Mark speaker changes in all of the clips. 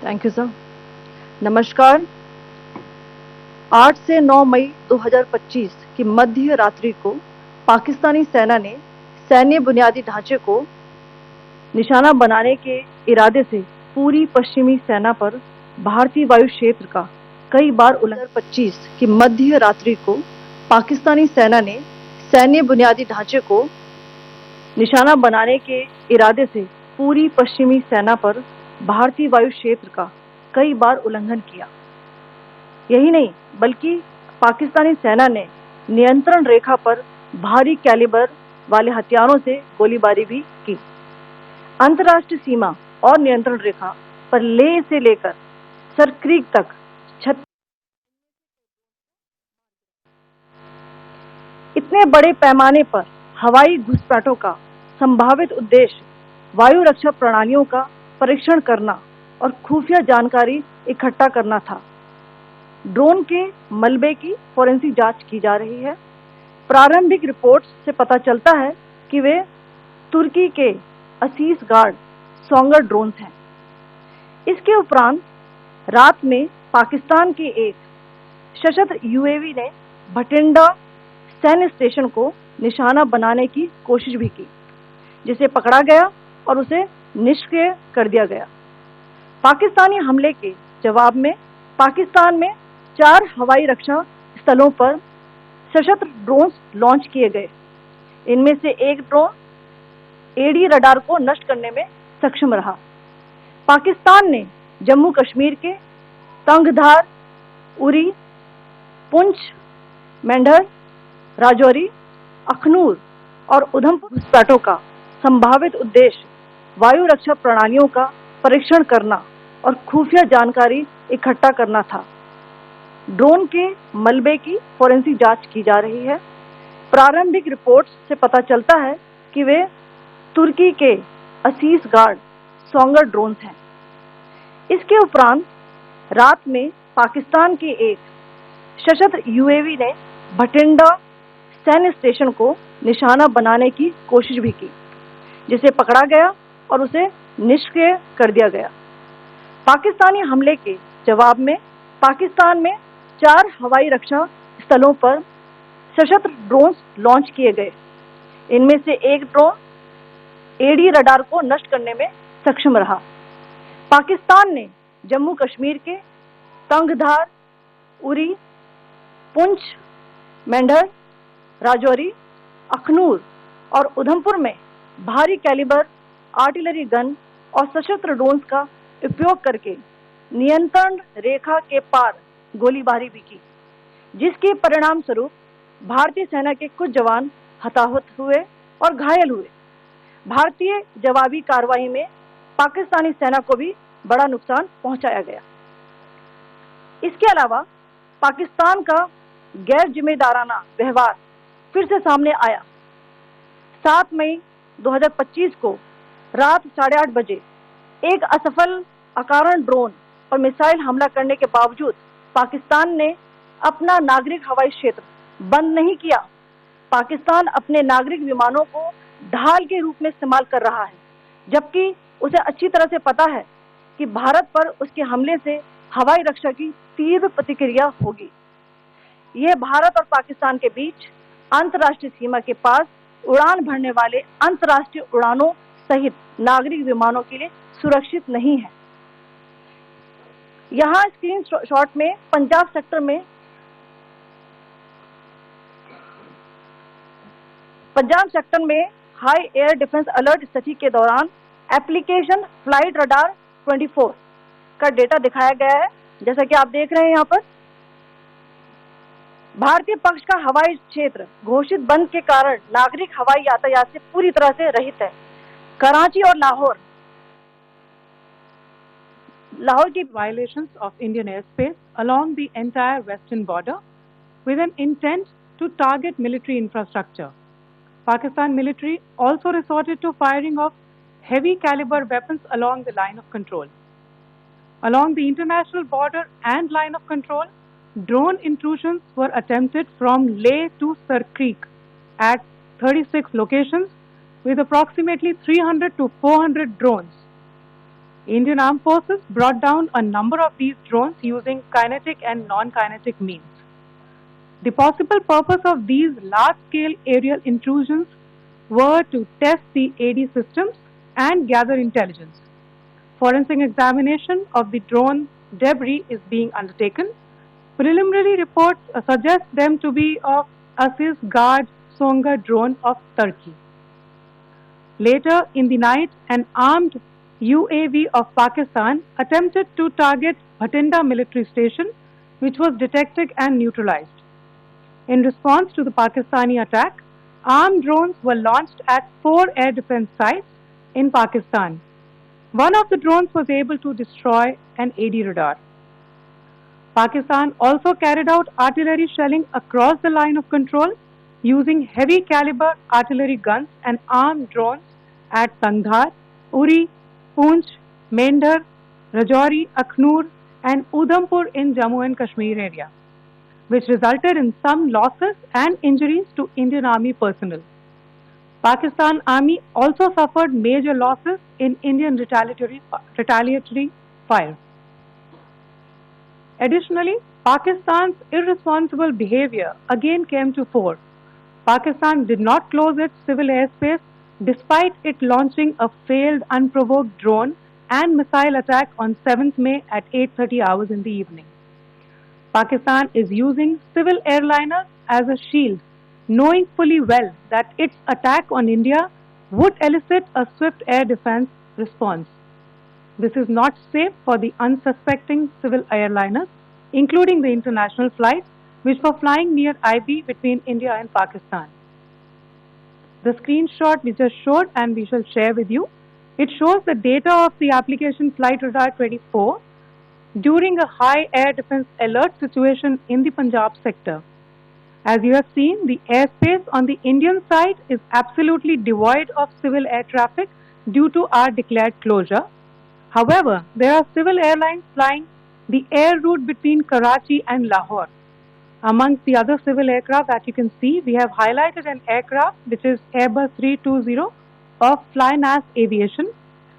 Speaker 1: Thank you sir. नमस्कार। 8 से 9 मई 2025 की मध्य रात्रि को पाकिस्तानी सेना ने सैन्य बुनियादी ढांचे को निशाना बनाने के इरादे से पूरी पश्चिमी सेना पर भारतीय वायु क्षेत्र का कई बार उल्लंघन 25 की मध्य रात्रि को पाकिस्तानी सेना ने सैन्य बुनियादी ढांचे को निशाना बनाने के इरादे से पूरी पश्चिमी सेना पर भारतीय वायु क्षेत्र का कई बार उल्लंघन किया। यही नहीं बल्कि पाकिस्तानी सेना ने नियंत्रण रेखा पर भारी कैलिबर वाले हथियारों से गोलीबारी भी की। अंतर्राष्ट्रीय सीमा और नियंत्रण रेखा पर लेह से लेकर सरक्रीक तक इतने बड़े पैमाने पर हवाई घुसपैठों का संभावित उद्देश्य वायु रक्षा प्रणालियों का परीक्षण करना और खुफिया जानकारी इकट्ठा करना था। ड्रोन के मलबे की फोरेंसिक जांच की जा रही है। प्रारंभिक रिपोर्ट्स से पता चलता है कि वे तुर्की के असीस गार्ड सोंगर ड्रोन्स हैं। इसके उपरांत रात में पाकिस्तान के एक सशस्त्र यूएवी ने भटिंडा सैन्य स्टेशन को निशाना बनाने की कोशिश भी की, जिसे पकड़ा गया और उसे निष्क्रिय कर दिया गया। पाकिस्तानी हमले के जवाब में पाकिस्तान में 4 हवाई रक्षा स्थलों पर सशस्त्र ड्रोन लॉन्च किए गए। इनमें से एक ड्रोन एडी रडार को नष्ट करने में सक्षम रहा। पाकिस्तान ने जम्मू कश्मीर के तंगधार, उरी, पुंछ, मेंढर, राजौरी, अखनूर और उधमपुर घुसपैठों का संभावित उद्देश्य वायु रक्षा प्रणालियों का परीक्षण करना और खुफिया जानकारी इकट्ठा करना था। ड्रोन के मलबे की फोरेंसिक जांच की जा रही है। प्रारंभिक रिपोर्ट्स से पता चलता है कि वे तुर्की के असीस गार्ड सोंगर ड्रोन्स हैं। इसके उपरांत रात में पाकिस्तान के एक सशस्त्र यूएवी ने भटिंडा सैन्य स्टेशन को निशाना बनाने की कोशिश भी की, जिसे पकड़ा गया और उसे निष्क्रिय कर दिया गया। पाकिस्तानी हमले के जवाब में पाकिस्तान में 4 हवाई रक्षा स्थलों पर सशस्त्र ड्रोन लॉन्च किए गए। इनमें से एक ड्रोन एडी रडार को नष्ट करने में सक्षम रहा। पाकिस्तान ने जम्मू कश्मीर के तंगधार, उरी, पुंछ, मेंढर, राजौरी, अखनूर और उधमपुर में भारी कैलिबर आर्टिलरी गन और सशस्त्र ड्रोन्स का उपयोग करके नियंत्रण रेखा के पार गोलीबारी भी की, जिसके परिणाम स्वरूप भारतीय सेना के कुछ जवान हताहत हुए और घायल हुए। भारतीय जवाबी कार्रवाई में पाकिस्तानी सेना को भी बड़ा नुकसान पहुंचाया गया। इसके अलावा पाकिस्तान का गैर जिम्मेदाराना व्यवहार फिर से सामने आया। 7 मई 2025 को रात 8:30 बजे एक असफल अकारण ड्रोन और मिसाइल हमला करने के बावजूद पाकिस्तान ने अपना नागरिक हवाई क्षेत्र बंद नहीं किया। पाकिस्तान अपने नागरिक विमानों को ढाल के रूप में इस्तेमाल कर रहा है, जबकि उसे अच्छी तरह से पता है कि भारत पर उसके हमले से हवाई रक्षा की तीव्र प्रतिक्रिया होगी। यह भारत और पाकिस्तान के बीच अंतर्राष्ट्रीय सीमा के पास उड़ान भरने वाले अंतर्राष्ट्रीय उड़ानों सहित नागरिक विमानों के लिए सुरक्षित नहीं है। यहाँ स्क्रीन शॉट में पंजाब सेक्टर में हाई एयर डिफेंस अलर्ट स्थिति के दौरान एप्लीकेशन फ्लाइट रडार 24 का डेटा दिखाया गया है। जैसा कि आप देख रहे हैं, यहाँ पर भारतीय पक्ष का हवाई क्षेत्र घोषित बंद के कारण नागरिक हवाई यातायात से पूरी तरह से रहित है। कराची और लाहौर की
Speaker 2: violations of Indian airspace along the entire western border with an intent to target military infrastructure. Pakistan military also resorted to firing of heavy caliber weapons along the line of control. Along the international border and line of control, drone intrusions were attempted from Leh to Sarkreek at 36 locations with approximately 300 to 400 drones. Indian Armed Forces brought down a number of these drones using kinetic and non-kinetic means. The possible purpose of these large-scale aerial intrusions were to test the AD systems and gather intelligence. Forensic examination of the drone debris is being undertaken. Preliminary reports suggest them to be of Aziz Guard Songa drone of Turkey. Later in the night, an armed UAV of Pakistan attempted to target Bhatinda military station, which was detected and neutralized. In response to the Pakistani attack, armed drones were launched at 4 air defense sites in Pakistan. One of the drones was able to destroy an AD radar. Pakistan also carried out artillery shelling across the line of control using heavy caliber artillery guns and armed drones at Kandahar, Uri, Poonch, Mendhar, Rajouri, Akhnur and Udhampur in Jammu and Kashmir area, which resulted in some losses and injuries to Indian Army personnel. Pakistan Army also suffered major losses in Indian retaliatory fire. Additionally, Pakistan's irresponsible behavior again came to fore. Pakistan did not close its civil airspace despite it launching a failed unprovoked drone and missile attack on 7th May at 8:30 hours in the evening. Pakistan is using civil airliners as a shield, knowing fully well that its attack on India would elicit a swift air defense response. This is not safe for the unsuspecting civil airliners, including the international flights which were flying near IB between India and Pakistan. The screenshot we just showed and we shall share with you, it shows the data of the application Flight Radar 24 during a high air defense alert situation in the Punjab sector. As you have seen, the airspace on the Indian side is absolutely devoid of civil air traffic due to our declared closure. However, there are civil airlines flying the air route between Karachi and Lahore. Amongst the other civil aircraft that you can see, we have highlighted an aircraft which is Airbus 320 of Flynas Aviation,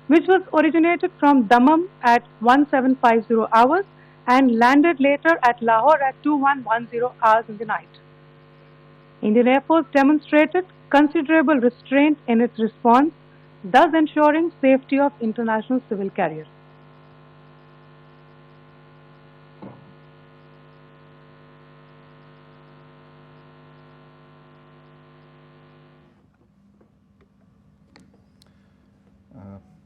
Speaker 2: which was originated from Dammam at 1750 hours and landed later at Lahore at 2110 hours in the night. Indian Air Force demonstrated considerable restraint in its response, thus ensuring safety of international civil carriers.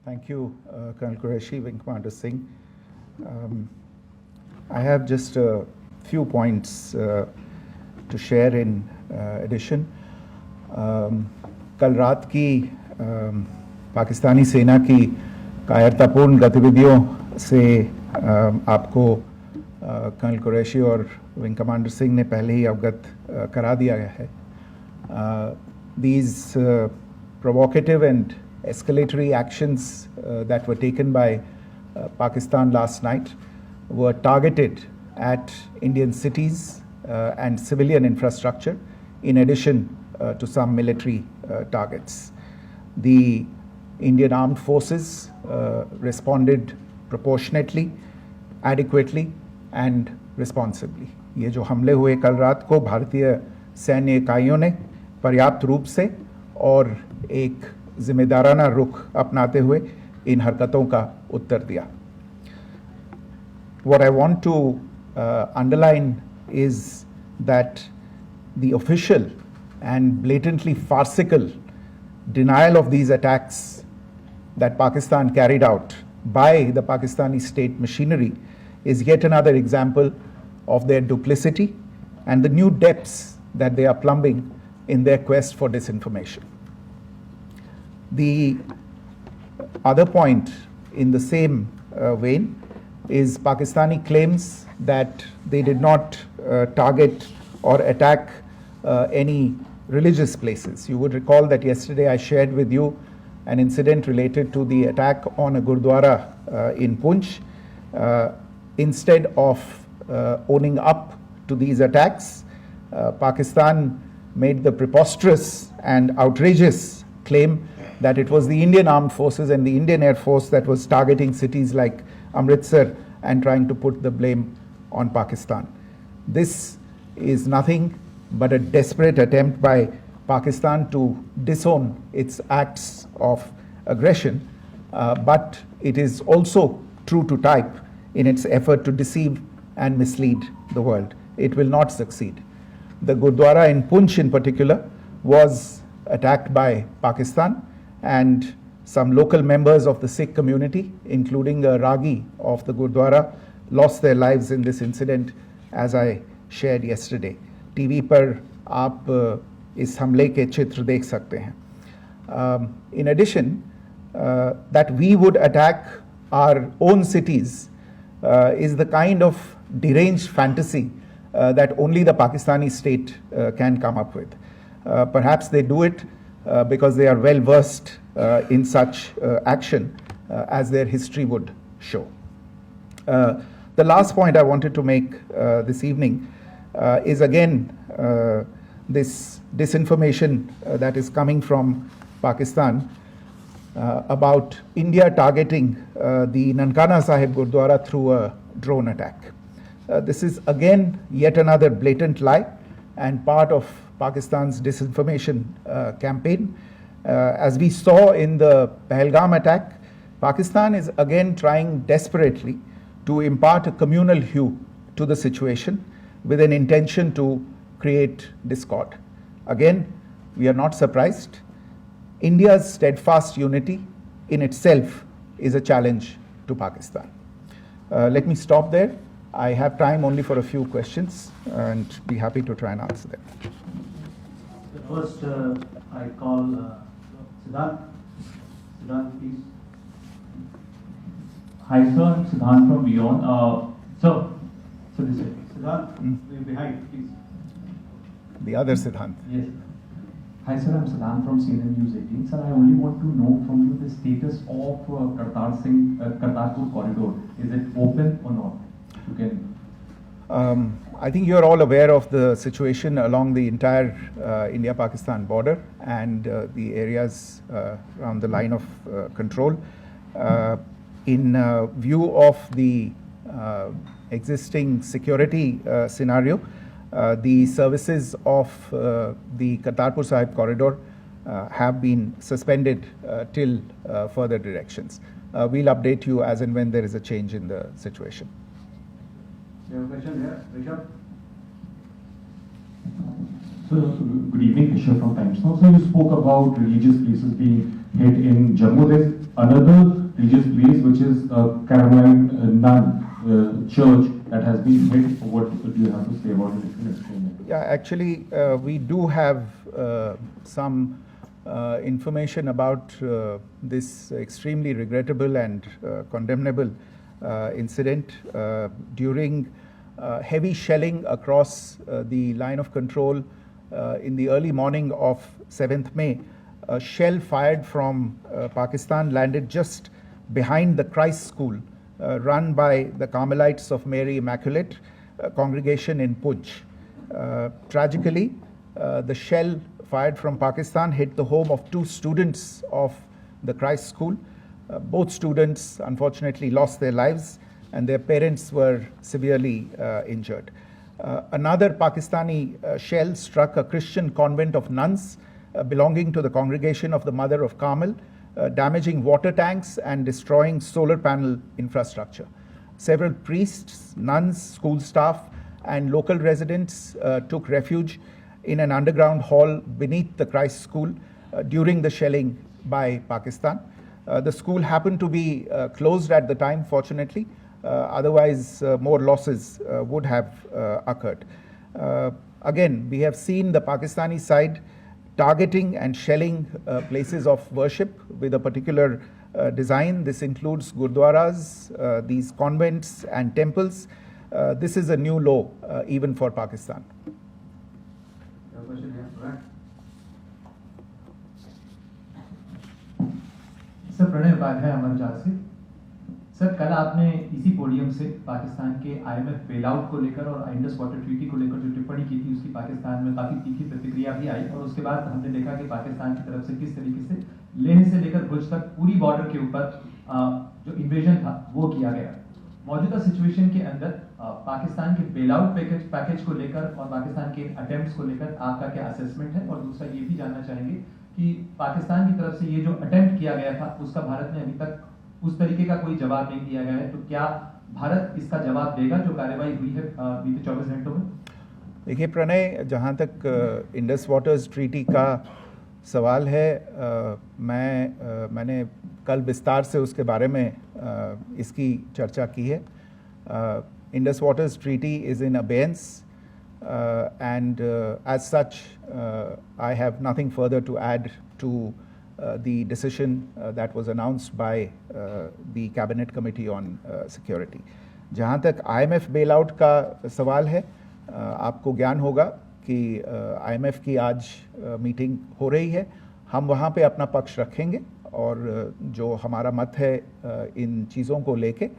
Speaker 3: Thank you, Colonel Qureshi, Wing Commander Singh. I have just a few points to share in addition. कल रात की पाकिस्तानी सेना की कायरतापूर्ण गतिविधियों से आपको colonel Qureshi और विंग कमांडर सिंह ने पहले ही अवगत करा दिया गया है. These provocative and escalatory actions that were taken by Pakistan last night were targeted at Indian cities and civilian infrastructure, in addition to some military targets. The Indian Armed Forces responded proportionately, adequately and responsibly. ये जो हमले हुए कल रात को भारतीय सैन्य इकाइयों ने पर्याप्त रूप से और एक जिम्मेदाराना रुख अपनाते हुए इन हरकतों का उत्तर दिया. What I want to underline is that the official and blatantly farcical denial of these attacks that Pakistan carried out by the Pakistani state machinery is yet another example of their duplicity and the new depths that they are plumbing in their quest for disinformation. The other point in the same vein is Pakistani claims that they did not target or attack any religious places. You would recall that yesterday I shared with you an incident related to the attack on a Gurdwara in Poonch. Instead of owning up to these attacks, Pakistan made the preposterous and outrageous claim that it was the Indian Armed Forces and the Indian Air Force that was targeting cities like Amritsar and trying to put the blame on Pakistan. This is nothing but a desperate attempt by Pakistan to disown its acts of aggression, but it is also true to type in its effort to deceive and mislead the world. It will not succeed. The Gurdwara in Poonch in particular was attacked by Pakistan, and some local members of the Sikh community, including a Ragi of the Gurdwara, lost their lives in this incident, as I shared yesterday. TV पर आप इस हमले के चित्र देख सकते हैं. In addition, that we would attack our own cities is the kind of deranged fantasy that only the Pakistani state can come up with. Perhaps they do it because they are well versed in such action as their history would show. The last point I wanted to make this evening is again this disinformation that is coming from Pakistan about India targeting the Nankana Sahib Gurdwara through a drone attack. This is again yet another blatant lie and part of Pakistan's disinformation campaign. As we saw in the Pahalgam attack, Pakistan is again trying desperately to impart a communal hue to the situation with an intention to create discord. Again, we are not surprised. India's steadfast unity in itself is a challenge to Pakistan. Let me stop there. I have time only for a few questions and be happy to try and answer them.
Speaker 4: First, I call Siddharth. Siddharth, please.
Speaker 5: Hi, sir. I'm Siddharth from Beyond. So this way.
Speaker 4: Siddharth, behind, please.
Speaker 3: The other Siddhant.
Speaker 5: Yes. Hi, sir. I'm Siddharth from CNN News 18. Sir, I only want to know from you the status of Kartarpur corridor. Is it open or not? You can.
Speaker 3: I think you're all aware of the situation along the entire India-Pakistan border and the areas around the line of control. In view of the existing security scenario, the services of the Kartarpur Sahib corridor have been suspended till further directions. We'll update you as and when there is a change in the situation.
Speaker 4: You have a question here, Rishabh?
Speaker 6: So, good evening, Rishabh from Times Now. So, you spoke about religious places being hit in Jammu. There's another religious place which is Carmelite Nun church that has been hit. What do you have to say about it? If you can explain that.
Speaker 3: Yeah, actually, we do have some information about this extremely regrettable and condemnable incident. During heavy shelling across the line of control in the early morning of 7th May, a shell fired from Pakistan landed just behind the Christ School run by the Carmelites of Mary Immaculate congregation in Poonch. Tragically, the shell fired from Pakistan hit the home of 2 students of the Christ School. Both students unfortunately lost their lives and their parents were severely injured. Another Pakistani shell struck a Christian convent of nuns belonging to the congregation of the Mother of Carmel, damaging water tanks and destroying solar panel infrastructure. Several priests, nuns, school staff, and local residents took refuge in an underground hall beneath the Christ School during the shelling by Pakistan. The school happened to be closed at the time, fortunately. Otherwise, more losses would have occurred. Again, we have seen the Pakistani side targeting and shelling places of worship with a particular design. This includes gurdwaras, these convents and temples. This is a new low even for Pakistan.
Speaker 4: You have a question here, Parag?
Speaker 7: Sir, Pranay Upadhyay, Amar Ujala.
Speaker 5: Sir, कल आपने इसी podium से पाकिस्तान के IMF bailout को लेकर और Indus water treaty को लेकर जो टिप्पणी की थी, उसकी पाकिस्तान में काफी तीखी प्रतिक्रिया भी आई, और उसके बाद हमने देखा कि पाकिस्तान की तरफ से किस तरीके से लेह से लेकर भुज तक पूरी बॉर्डर के ऊपर जो इन्वेजन था वो किया गया। मौजूदा सिचुएशन के अंदर पाकिस्तान के बेलआउट पैकेज को लेकर और पाकिस्तान के अटेम्प्ट्स को लेकर आपका क्या असेसमेंट है? और दूसरा ये भी जानना चाहेंगे कि पाकिस्तान की तरफ से ये जो अटेम्प्ट किया गया था उसका भारत ने अभी तक उस तरीके का कोई जवाब नहीं दिया गया है, तो क्या भारत इसका जवाब देगा जो कार्रवाई हुई है बीते 24 घंटों में?
Speaker 3: देखिए प्रणय, जहाँ तक इंडस वाटर्स ट्रीटी का सवाल है, मैंने कल विस्तार से उसके बारे में इसकी चर्चा की है। Indus waters treaty is in abeyance and as such I have nothing further to add to the decision that was announced by the Cabinet Committee on Security. जहाँ तक IMF bailout का सवाल है, आपको ज्ञान होगा कि IMF की आज मीटिंग हो रही है। हम वहाँ पे अपना पक्ष रखेंगे और जो हमारा मत है इन चीज़ों को लेके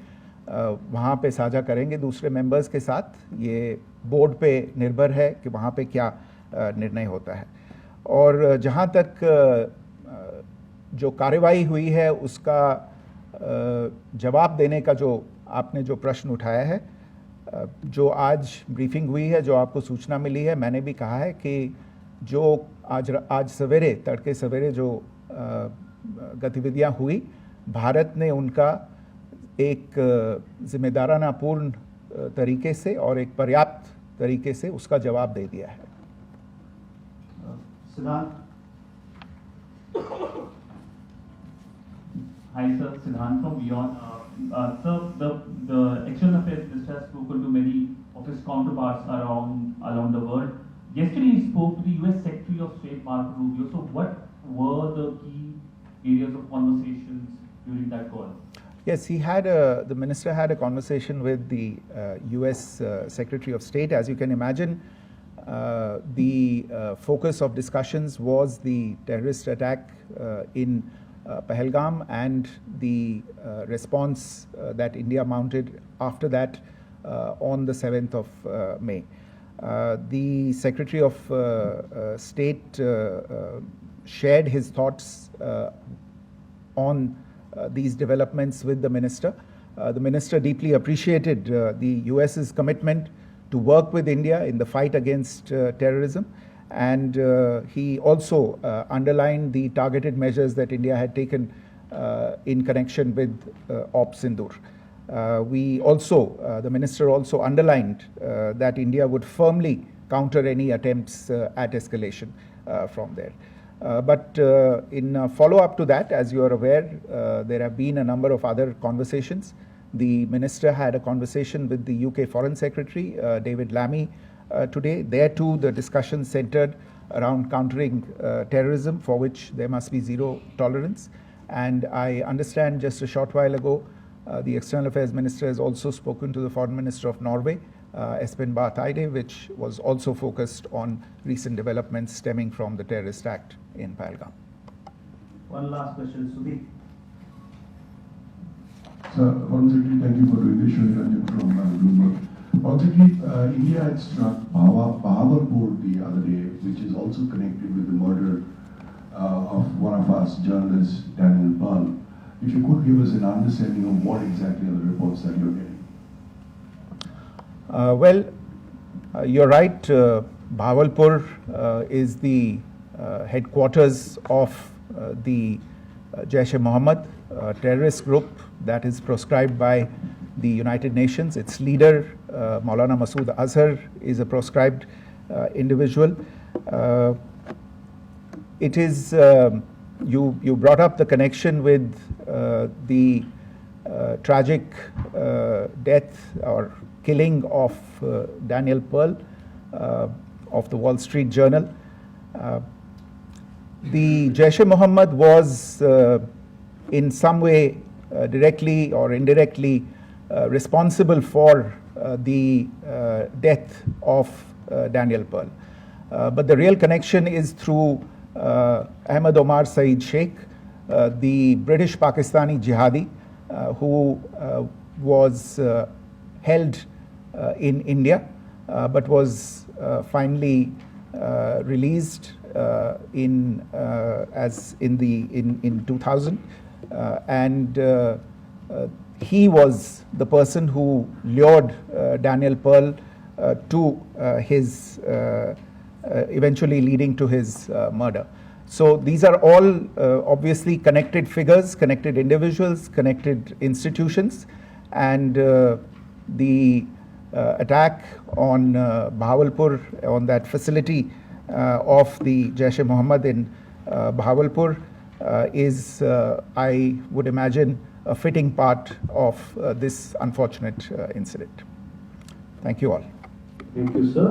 Speaker 3: वहाँ पे साझा करेंगे दूसरे मेंबर्स के साथ। ये बोर्ड पे निर्भर है कि वहाँ पे क्या निर्णय होता है। और जहाँ तक जो कार्रवाई हुई है उसका जवाब देने का जो आपने जो प्रश्न उठाया है, जो आज ब्रीफिंग हुई है, जो आपको सूचना मिली है, मैंने भी कहा है कि जो आज सवेरे तड़के सवेरे जो गतिविधियाँ हुई, भारत ने उनका एक जिम्मेदाराना पूर्ण तरीके से और एक पर्याप्त तरीके से उसका जवाब दे दिया है।
Speaker 4: सिद्धांत।
Speaker 7: Hi sir, Siddhant from Beyond. Sir, the External Affairs Minister has spoken to many of his counterparts around the world. Yesterday he spoke to the US Secretary of State Marco Rubio. So what were the key areas of conversations during that call?
Speaker 3: Yes, the minister had a conversation with the US Secretary of State. As you can imagine, the focus of discussions was the terrorist attack in Pahalgam and the response that India mounted after that on the 7th of May. The Secretary of State shared his thoughts on these developments with the minister. The minister deeply appreciated the US's commitment to work with India in the fight against terrorism, and he also underlined the targeted measures that India had taken in connection with Op Sindoor. The minister also underlined that India would firmly counter any attempts at escalation from there. But in follow-up to that, as you are aware, there have been a number of other conversations. The minister had a conversation with the UK Foreign Secretary, David Lammy, today. There too, the discussion centered around countering terrorism, for which there must be zero tolerance. And I understand just a short while ago, the External Affairs Minister has also spoken to the Foreign Minister of Norway, Espen Barth Eide, which was also focused on recent developments stemming from the terrorist act in Pahalgam.
Speaker 4: One last question, Sudhi.
Speaker 6: Sir, Foreign Secretary, thank you for doing this. Shri Ranjan from Bloomberg. Foreign Secretary, India had struck Bahawalpur the other day, which is also connected with the murder of one of us journalists, Daniel Pearl. If you could give us an understanding of what exactly are the reports that you're getting.
Speaker 3: You're right. Bahawalpur is the headquarters of the Jaish-e-Mohammed terrorist group that is proscribed by the United Nations. Its leader, Maulana Masood Azhar, is a proscribed individual. It is, you brought up the connection with the tragic death or killing of Daniel Pearl of the Wall Street Journal. The Jaish-e-Mohammed was in some way directly or indirectly responsible for the death of Daniel Pearl. But the real connection is through Ahmed Omar Saeed Sheikh, the British Pakistani jihadi who was held in India, but was finally released in 2000, and he was the person who lured Daniel Pearl to his eventually leading to his murder. So these are all obviously connected figures, connected individuals, connected institutions, and the attack on Bahawalpur, on that facility of the Jaish-e-Mohammed in Bahawalpur is, I would imagine, a fitting part of this unfortunate incident. Thank you all.
Speaker 4: Thank you, sir.